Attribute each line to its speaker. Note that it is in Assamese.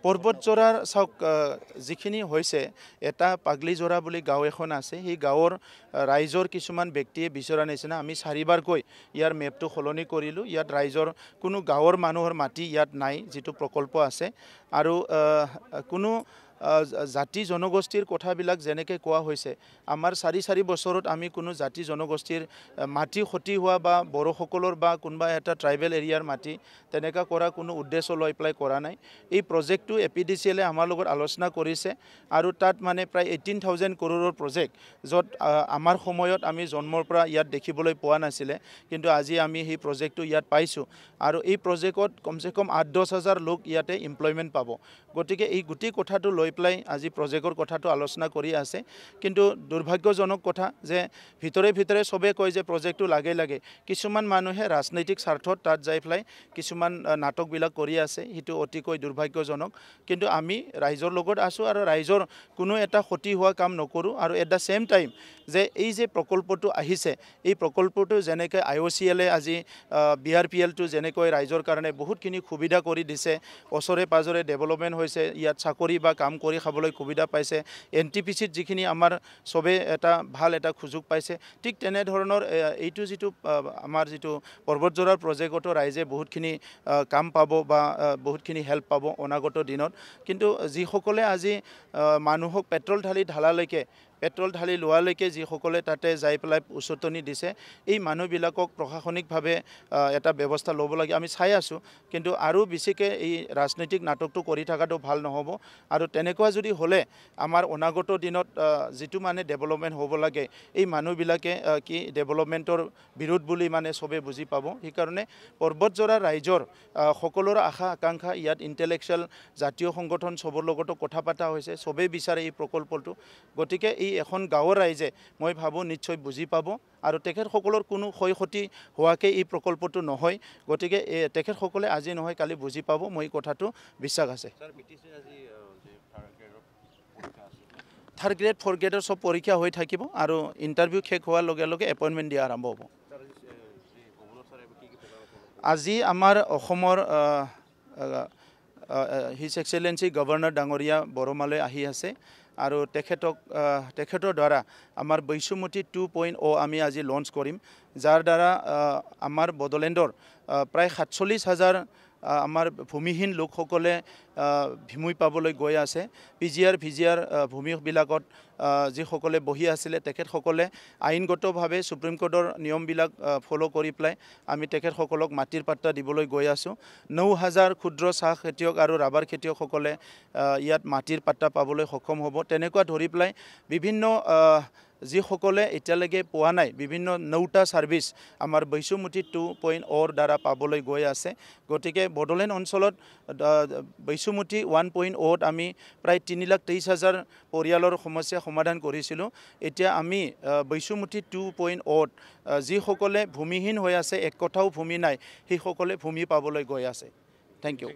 Speaker 1: পৰ্বতজোৰাৰ চাওক যিখিনি হৈছে এটা পাগলিজোৰা বুলি গাঁও এখন আছে সেই গাঁৱৰ ৰাইজৰ কিছুমান ব্যক্তিয়ে বিচৰা নিচিনা আমি 4বাৰকৈ ইয়াৰ মেপটো সলনি কৰিলোঁ ইয়াত ৰাইজৰ কোনো গাঁৱৰ মানুহৰ মাটি ইয়াত নাই যিটো প্ৰকল্প আছে আৰু কোনো জাতি জনগোষ্ঠীৰ কথাবিলাক যেনেকৈ কোৱা হৈছে আমাৰ 4 বছৰত আমি কোনো জাতি জনগোষ্ঠীৰ মাটি ক্ষতি হোৱা বা বড়োসকলৰ বা কোনোবা এটা ট্ৰাইবেল এৰিয়াৰ মাটি তেনেকুৱা কৰা কোনো উদ্দেশ্য লৈ পেলাই কৰা নাই এই প্ৰজেক্টটো এপিডিচিএলে আমাৰ লগত আলোচনা কৰিছে আৰু তাত মানে প্ৰায় 18,000 কৰোৰৰ প্ৰজেক্ট য'ত আমাৰ সময়ত আমি জন্মৰ পৰা ইয়াত দেখিবলৈ পোৱা নাছিলে কিন্তু আজি আমি সেই প্ৰজেক্টটো ইয়াত পাইছোঁ আৰু এই প্ৰজেক্টত কমচে কম 8-10 হাজাৰ লোক ইয়াতে এমপ্লয়মেণ্ট পাব গতিকে এই গোটেই কথাটো লৈ পেলাই আজি প্ৰজেক্টৰ কথাটো আলোচনা কৰি আছে কিন্তু দুৰ্ভাগ্যজনক কথা যে ভিতৰে ভিতৰে সবে কয় যে প্ৰজেক্টটো লাগে কিছুমান মানুহে ৰাজনৈতিক স্বাৰ্থত তাত যাই পেলাই কিছুমান নাটকবিলাক কৰি আছে সেইটো অতিকৈ দুৰ্ভাগ্যজনক কিন্তু আমি ৰাইজৰ লগত আছোঁ আৰু ৰাইজৰ কোনো এটা ক্ষতি হোৱা কাম নকৰোঁ আৰু এট দ্য সেম টাইম যে এই যে প্ৰকল্পটো আহিছে এই প্ৰকল্পটো যেনেকৈ IOCLে আজি BRPLটো যেনেকৈ ৰাইজৰ কাৰণে বহুতখিনি সুবিধা কৰি দিছে ওচৰে পাজৰে ডেভেলপমেণ্ট হৈছে ইয়াত চাকৰি বা কাম কৰি খাবলৈ সুবিধা পাইছে NTPCত যিখিনি আমাৰ সবে এটা ভাল এটা সুযোগ পাইছে ঠিক তেনেধৰণৰ এইটো যিটো আমাৰ যিটো পৰ্বতজোৰাৰ প্ৰজেক্টতো ৰাইজে বহুতখিনি কাম পাব বা বহুতখিনি হেল্প পাব অনাগত দিনত কিন্তু যিসকলে আজি মানুহক পেট্ৰল ঢালি লোৱালৈকে যিসকলে তাতে যাই পেলাই উচতনি দিছে এই মানুহবিলাকক প্ৰশাসনিকভাৱে এটা ব্যৱস্থা ল'ব লাগে আমি চাই আছোঁ কিন্তু আৰু বেছিকৈ এই ৰাজনৈতিক নাটকটো কৰি থকাটো ভাল নহ'ব আৰু তেনেকুৱা যদি হ'লে আমাৰ অনাগত দিনত যিটো মানে ডেভেলপমেণ্ট হ'ব লাগে এই মানুহবিলাকে কি ডেভেলপমেণ্টৰ বিৰোধ বুলি মানে সবে বুজি পাব সেইকাৰণে পৰ্বতজোৰা ৰাইজৰ সকলোৰে আশা আকাংক্ষা ইয়াত ইণ্টেলেকচুৱেল জাতীয় সংগঠন সবৰ লগতো কথা পতা হৈছে সবেই বিচাৰে এই প্ৰকল্পটো গতিকে এই এখন গাঁৱৰ ৰাইজে মই ভাবোঁ নিশ্চয় বুজি পাব আৰু তেখেতসকলৰ কোনো ক্ষয় ক্ষতি হোৱাকৈ এই প্ৰকল্পটো নহয় গতিকে তেখেতসকলে আজি নহয় কালি বুজি পাব মই কথাটো বিশ্বাস আছে থাৰ্ড গ্ৰেড 4th গ্ৰেডৰ সব পৰীক্ষা হৈ থাকিব আৰু ইণ্টাৰভিউ শেষ হোৱাৰ লগে লগে এপইণ্টমেণ্ট দিয়া আৰম্ভ হ'ব আজি আমাৰ অসমৰ হিজ এক্সেলেঞ্চি গভৰ্ণৰ ডাঙৰীয়া বৰমালৈ আহি আছে আৰু তেখেতৰ দ্বাৰা আমাৰ বৈশুমতি 2.0 আমি আজি লঞ্চ কৰিম যাৰ দ্বাৰা আমাৰ বড়োলেণ্ডৰ প্ৰায় 47,000 আমাৰ ভূমিহীন লোকসকলে ভূমি পাবলৈ গৈ আছে PGR VGR ভূমিবিলাকত যিসকলে বহি আছিলে তেখেতসকলে আইনগতভাৱে সুপ্ৰিম কোৰ্টৰ নিয়মবিলাক ফলো কৰি পেলাই আমি তেখেতসকলক মাটিৰ পাট্টা দিবলৈ গৈ আছোঁ 9,000 ক্ষুদ্ৰ চাহ খেতিয়ক আৰু ৰাবাৰ খেতিয়কসকলে ইয়াত মাটিৰ পাট্টা পাবলৈ সক্ষম হ'ব তেনেকুৱা ধৰি পেলাই বিভিন্ন যিসকলে এতিয়ালৈকে পোৱা নাই বিভিন্ন 9টা ছাৰ্ভিচ আমাৰ বৈশুমতি 2.0 দ্বাৰা পাবলৈ গৈ আছে গতিকে বড়োলেণ্ড অঞ্চলত বৈশুমতি 1.0ত আমি প্ৰায় 3,23,000 পৰিয়ালৰ সমস্যা সমাধান কৰিছিলোঁ এতিয়া আমি বৈশুমতি 2.0ত যিসকলে ভূমিহীন হৈ আছে এক কথাও ভূমি নাই সেইসকলে ভূমি পাবলৈ গৈ আছে থেংক ইউ